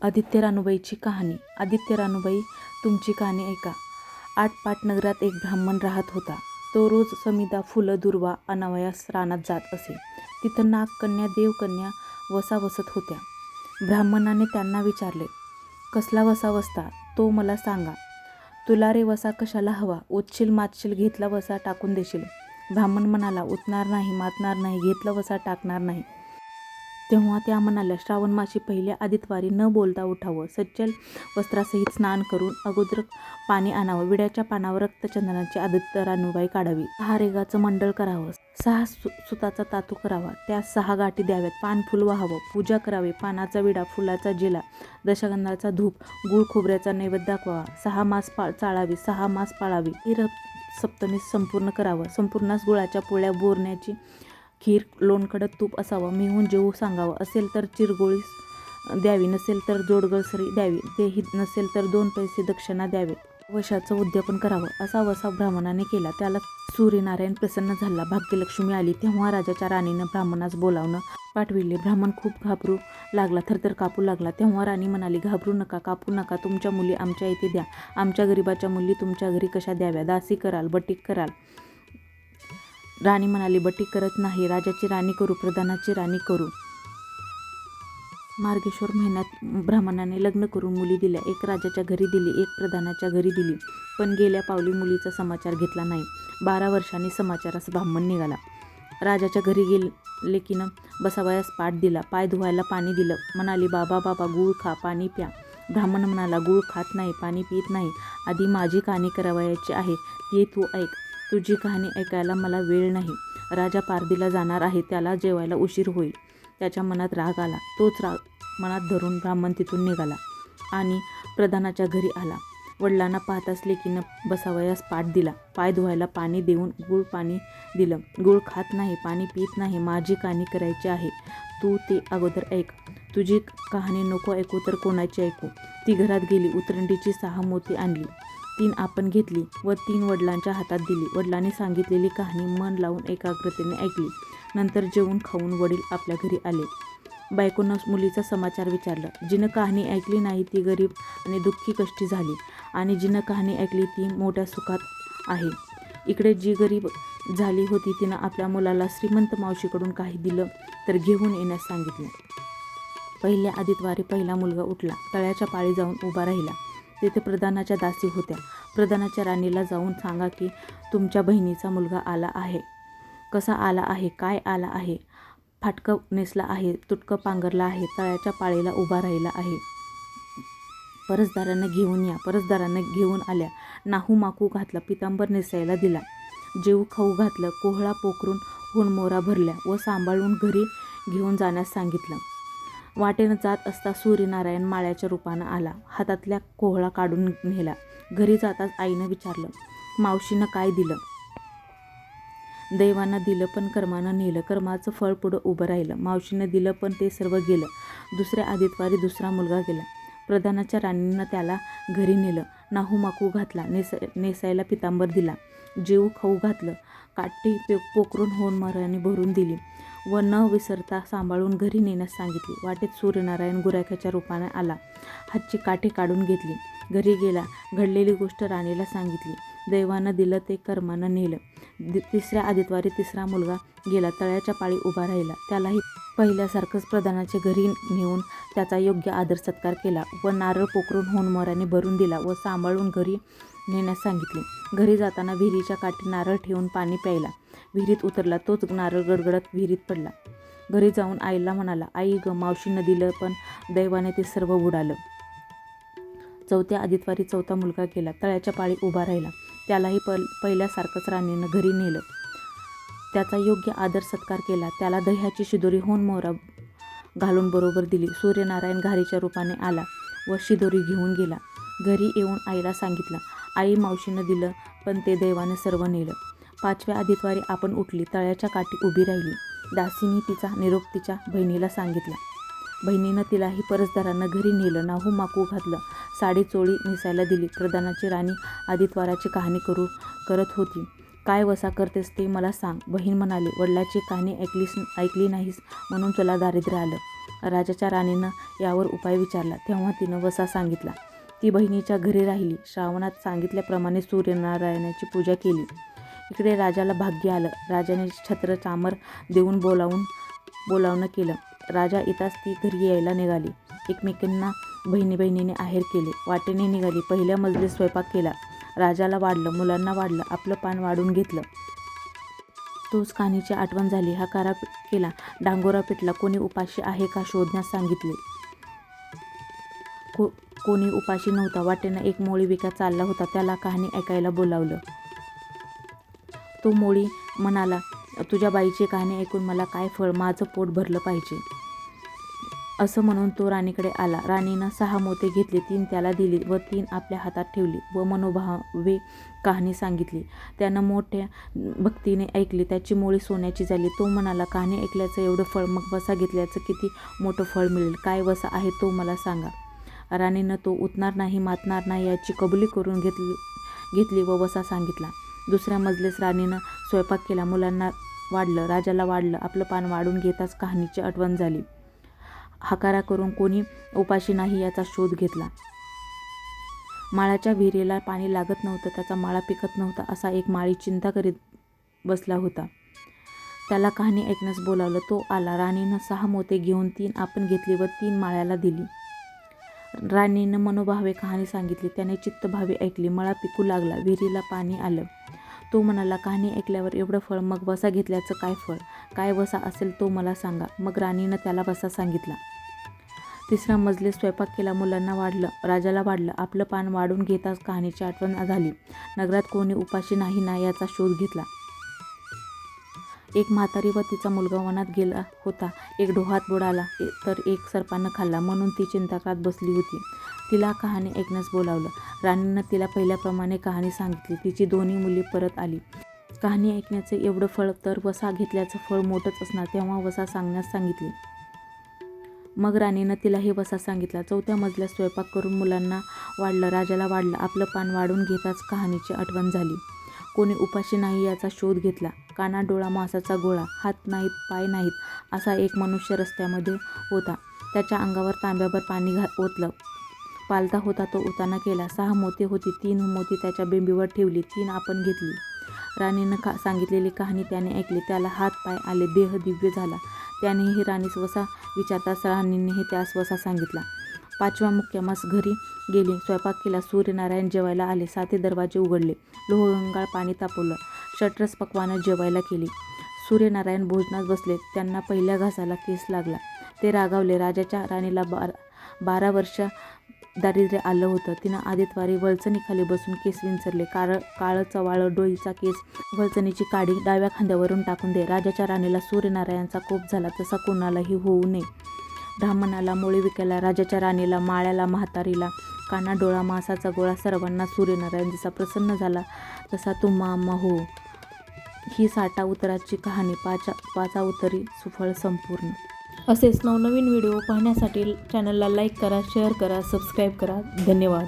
आदित्य रानूबाईची कहाणी. आदित्य रानूबाई, तुमची कहाणी ऐका. आटपाट नगरात एक ब्राह्मण राहत होता. तो रोज समिधा, फुलं, दुर्वा आणावयास रानात जात असे. तिथं नागकन्या, देवकन्या वसा वसत होत्या. ब्राह्मणाने त्यांना विचारले, कसला वसा वसता, तो मला सांगा. तुला रे वसा कशाला हवा? ओतशील, मातशील, घेतला वसा टाकून देशील. ब्राह्मण म्हणाला, उतणार नाही, मातणार नाही, घेतला वसा टाकणार नाही. तेव्हा त्या म्हणाल्या, श्रावण मासी पहिल्या आदितवारी न बोलता उठावं, सज्जल वस्त्रासहित स्नान करून अगोदर पाणी आणावं, विड्याच्या पानावर रक्तचंदनाची आदित्य रानूबाई काढावी, 6 रेगाचं मंडळ करावं, 6 सुताचा तातू करावा, त्यास 6 गाठी द्याव्यात, पान फुल व्हावं, पूजा करावी, पानाचा विडा, फुलाचा जिला, दशगंधाचा धूप, गुळ खोबऱ्याचा नैवेद्य दाखवावा, 6 मास चाळावी, 6 मास पाळावी, सप्तमीस संपूर्ण करावं, संपूर्णास गुळाच्या पोळ्या, बोरण्याची खीर, लोणकडं तूप असावं, मिळून जेवू सांगावं, असेल तर चिरगोळी द्यावी, नसेल तर जोडगळसरी द्यावी, तेही नसेल तर 2 पैसे दक्षिणा द्यावे, वशाचं उद्यापन करावं. असा वसा ब्राह्मणाने केला. त्याला सूर्यनारायण प्रसन्न झाला. भाग्यलक्ष्मी आली. तेव्हा राजाच्या राणीनं ब्राह्मणास बोलावणं पाठविले. ब्राह्मण खूप घाबरू लागला, थरथर कापू लागला. तेव्हा राणी म्हणाली, घाबरू नका, कापू नका, तुमच्या मुली आमच्या इथे द्या. आमच्या गरिबाच्या मुली तुमच्या घरी कशा द्याव्या? दासी कराल, बटीक कराल. राणी म्हणाली, बटीक करत नाही, राजाची राणी करू, प्रधानाची राणी करू. मार्गशीर्ष महिन्यात ब्राह्मणाने लग्न करून मुली दिल्या. एक राजाच्या घरी दिली, एक प्रधानाच्या घरी दिली, पण गेल्या पावली मुलीचा समाचार घेतला नाही. 12 वर्षांनी समाचारास ब्राह्मण निघाला. राजाच्या घरी गेले की न बसावयास पाट दिला, पाय धुवायला पाणी दिलं. म्हणाली, बाबा बाबा, गूळ खा, पाणी प्या. ब्राह्मण म्हणाला, गूळ खात नाही, पाणी पित नाही. आधी माझी कहाणी करावयाची आहे, ती तू ऐक. तुझी कहाणी ऐकायला मला वेळ नाही. राजा पारधीला जाणार आहे, त्याला जेवायला उशीर होईल. त्याच्या मनात राग आला. तोच राग मनात धरून ब्राह्मण तिथून निघाला आणि प्रधानाच्या घरी आला. वडिलांना पाहताच लेकीनं बसावयास पाट दिला, पाय धुवायला पाणी देऊन गूळ पाणी दिलं. गूळ खात नाही, पाणी पित नाही, माझी कहाणी करायची आहे, तू ते अगोदर ऐक. तुझी कहाणी नको ऐकू तर कोणाची ऐकू? ती घरात गेली, उतरंडीची 6 मोती आणली, 3 आपण घेतली व 3 वडिलांच्या हातात दिली. वडिलांनी सांगितलेली कहाणी मन लावून एकाग्रतेने ऐकली. नंतर जेवून खाऊन वडील आपल्या घरी आले. बायकोनं मुलीचा समाचार विचारला. जिनं कहाणी ऐकली नाही ती गरीब आणि दुःखी कष्टी झाली, आणि जिनं कहाणी ऐकली ती मोठ्या सुखात आहे. इकडे जी गरीब झाली होती तिनं आपल्या मुलाला श्रीमंत मावशीकडून काही दिलं तर घेऊन येण्यास सांगितलं. पहिल्या आदितवारी पहिला मुलगा उठला. तळ्याच्या पाळी जाऊन उभा राहिला. तेथे प्रधानाच्या दासी होत्या. प्रधानाच्या राणीला जाऊन सांगा की तुमच्या बहिणीचा मुलगा आला आहे. कसा आला आहे, काय आला आहे? फाटकं नेसला आहे, तुटकं पांघरला आहे, तळ्याच्या पाळीला उभा राहिला आहे. परसदारानं घेऊन या. परसदारानं घेऊन आल्या. नाहू माकू घातला, पितांबर नेसायला दिला, जेवू खाऊ घातलं, कोहळा पोखरून होनमोरा भरल्या व सांभाळून घरी घेऊन जाण्यास सांगितलं. वाटेनं जात असता सूर्यनारायण माळ्याच्या रूपानं आला. हातातल्या कोहळा काढून नेला. घरी जाताच आईनं विचारलं, मावशीनं काय दिलं? दैवानं दिलं पण कर्मानं नेलं. कर्माचं फळ पुढं उभं राहिलं. मावशीनं दिलं पण ते सर्व गेलं. दुसऱ्या आदितवारी दुसरा मुलगा गेला. प्रधानाच्या राणीनं त्याला घरी नेलं. नाहू माकू घातला, नेसायला पितांबर दिला, जेवू खाऊ घातलं, काठी पोखरून होनमोराने भरून दिली व न विसरता सांभाळून घरी नेण्यास सांगितली. वाटेत सूर्यनारायण गुराख्याच्या रूपाने आला. हातची काठी काढून घेतली. घरी गेला. घडलेली गोष्ट राणीला सांगितली. दैवानं दिलं ते कर्मानं नेलं. तिसऱ्या आदितवारी तिसरा मुलगा गेला. तळ्याच्या पाळी उभा राहिला. त्यालाही पहिल्यासारखंच प्रधानाच्या घरी नेऊन त्याचा योग्य आदर सत्कार केला व नारळ पोखरून होनमोराने भरून दिला व सांभाळून घरी नेण्यास सांगितले. घरी जाताना विहिरीच्या काठी नारळ ठेवून पाणी प्यायला. विहिरीत उतरला. तोच नारळ गडगडत विहिरीत पडला. घरी जाऊन आईला म्हणाला, आई ग, मावशीनं दिलं पण दैवाने ते सर्व बुडालं. चौथ्या आदितवारी चौथा मुलगा गेला. तळ्याच्या पाळी उभा राहिला. त्यालाही पहिल्यासारखंच राणीनं घरी नेलं. त्याचा योग्य आदर सत्कार केला. त्याला दह्याची शिदोरी होनमोरा घालून बरोबर दिली. सूर्यनारायण घारीच्या रूपाने आला व शिदोरी घेऊन गेला. घरी येऊन आईला सांगितलं. आई, मावशीनं दिलं पण ते दैवाने सर्व नेलं. 5व्या आदितवारी आपण उठली. तळ्याच्या काठी उभी राहिली. दासीनी तिचा निरोप तिच्या बहिणीला सांगितला. बहिणीनं तिलाही परसदारानं घरी नेलं. नाहू माकू घातलं, साडी चोळी नेसायला दिली. प्रधानाची राणी आदितवाराची कहाणी करत होती. काय वसा करतेस ते मला सांग. बहीण म्हणाली, वडिलाची कहाणी ऐकली नाहीस म्हणून तुला दारिद्र्य आलं. राजाच्या राणीनं यावर उपाय विचारला तेव्हा तिनं वसा सांगितला. ती बहिणीच्या घरी राहिली. श्रावणात सांगितल्याप्रमाणे सूर्यनारायणाची पूजा केली. इकडे राजाला भाग्य आलं. राजाने छत्र चामर देऊन बोलावणं केलं. राजा येताच ती घरी यायला निघाली. एकमेकींना बहिणीने आहेर केले. वाटेने निघाली. पहिल्या मजलीत स्वयंपाक केला. राजाला वाढलं, मुलांना वाढलं, आपलं पान वाढून घेतलं. तोच कहाणीची आठवण झाली. हाकारा केला, डांगोरा पेटला. कोणी उपाशी आहे का शोधण्यास सांगितले. कोणी उपाशी नव्हता. वाटेनं एक मोळी विकत चालला होता. त्याला कहाणी ऐकायला बोलावलं. तो मोळी म्हणाला, तुझ्या बाईची कहाणी ऐकून मला काय फळ, माझं पोट भरलं पाहिजे. असं म्हणून तो राणीकडे आला. राणीनं 6 मोती घेतले. 3 त्याला दिली व 3 आपल्या हातात ठेवली व मनोभावे कहाणी सांगितली. त्यानं मोठ्या भक्तीने ऐकली. त्याची मोळी सोन्याची झाली. तो म्हणाला, कहाणी ऐकल्याचं एवढं फळ, मग वसा घेतल्याचं किती मोठं फळ मिळेल. काय वसा आहे तो मला सांगा. राणीनं तो उतणार नाही, मातणार नाही याची कबुली करून घेतली व वसा सांगितला. दुसऱ्या मजलीस राणीनं स्वयंपाक केला. मुलांना वाढलं, राजाला वाढलं, आपलं पान वाढून घेताच कहाणीची आठवण झाली. हाकारा करून कोणी उपाशी नाही याचा शोध घेतला. माळाच्या विहिरीला पाणी लागत नव्हतं, त्याचा माळा पिकत नव्हता. असा एक माळी चिंता करीत बसला होता. त्याला कहाणी ऐकण्यास बोलावलं. तो आला. राणीनं 6 मोते घेऊन 3 आपण घेतली व 3 माळ्याला दिली. राणीनं मनोभावे कहाणी सांगितली. त्याने चित्तभावे ऐकली. मळा पिकू लागला. विहिरीला पाणी आलं. तो म्हणाला, कहाणी ऐकल्यावर एवढं फळ, मग वसा घेतल्याचं काय फळ, काय वसा असेल तो मला सांगा. मग राणीनं त्याला वसा सांगितला. तिसऱ्या मजलीत स्वयंपाक केला. मुलांना वाढलं, राजाला वाढलं, आपलं पान वाढून घेताच कहाणीची आठवण झाली. नगरात कोणी उपाशी नाही ना याचा शोध घेतला. एक म्हातारी व तिचा मुलगा वनात गेला होता. एक डोहात बुडाला तर एक सर्पानं खाल्ला, म्हणून ती चिंता करत बसली होती. तिला कहाणी ऐकण्यास बोलावलं. राणीनं तिला पहिल्याप्रमाणे कहाणी सांगितली. तिची दोन्ही मुली परत आली. कहाणी ऐकण्याचं एवढं फळ, तर वसा घेतल्याचं फळ मोठंच असणार. तेव्हा वसा सांगण्यास सांगितली. मग राणीनं तिला हे वसा सांगितला. चौथ्या मजल्यात स्वयंपाक करून मुलांना वाढलं, राजाला वाढलं, आपलं पान वाढून घेताच कहाणीची आठवण झाली. कोणी उपाशी नाही याचा शोध घेतला. काना डोळा मासाचा गोळा, हात नाहीत, पाय नाहीत, असा एक मनुष्य रस्त्यामध्ये होता. त्याच्या अंगावर तांब्याभर पाणी ओतलं. पालता होता तो उताना केला. 6 मोती होती. 3 मोती त्याच्या बेंबीवर ठेवली. 3 आपण घेतली. राणीनं सांगितलेली कहाणी त्याने ऐकली. त्याला हात पाय आले. देह दिव्य झाला. त्यानेही राणीस वसा विचारताच राणीनेही त्यास वसा सांगितला. 5व्या मुक्कामास घरी गेली. स्वयंपाक केला. सूर्यनारायण जेवायला आले. 7 दरवाजे उघडले. लोहगंगाळ पाणी तापवलं. षड्रस पक्वानं जेवायला केली. सूर्यनारायण भोजनात बसले. त्यांना पहिल्या घासाला केस लागला. ते रागावले. राजाच्या राणीला 12 वर्ष दारिद्र्य आलं होतं. तिनं आदितवारी वळचणीखाली बसून केस विंचरले. काळं चवाळं डोईचा केस वळचणीची काडी डाव्या खांद्यावरून टाकून दे. राजाच्या राणीला सूर्यनारायणाचा कोप झाला. तसा कोणालाही होऊ नये. ब्राह्मणाला, मोळी विकायला, राजाच्या राणीला, माळ्याला, म्हातारीला, काना डोळा मासाचा गोळा, सर्वांना सूर्यनारायण जसा प्रसन्न झाला तसा तुम्हा हो. ही 60 उतराची कहाणी 5 उतरी सुफळ संपूर्ण. असेच नवनवीन व्हिडिओ पाहण्यासाठी चॅनलला लाईक करा, शेअर करा, सबस्क्राईब करा. धन्यवाद.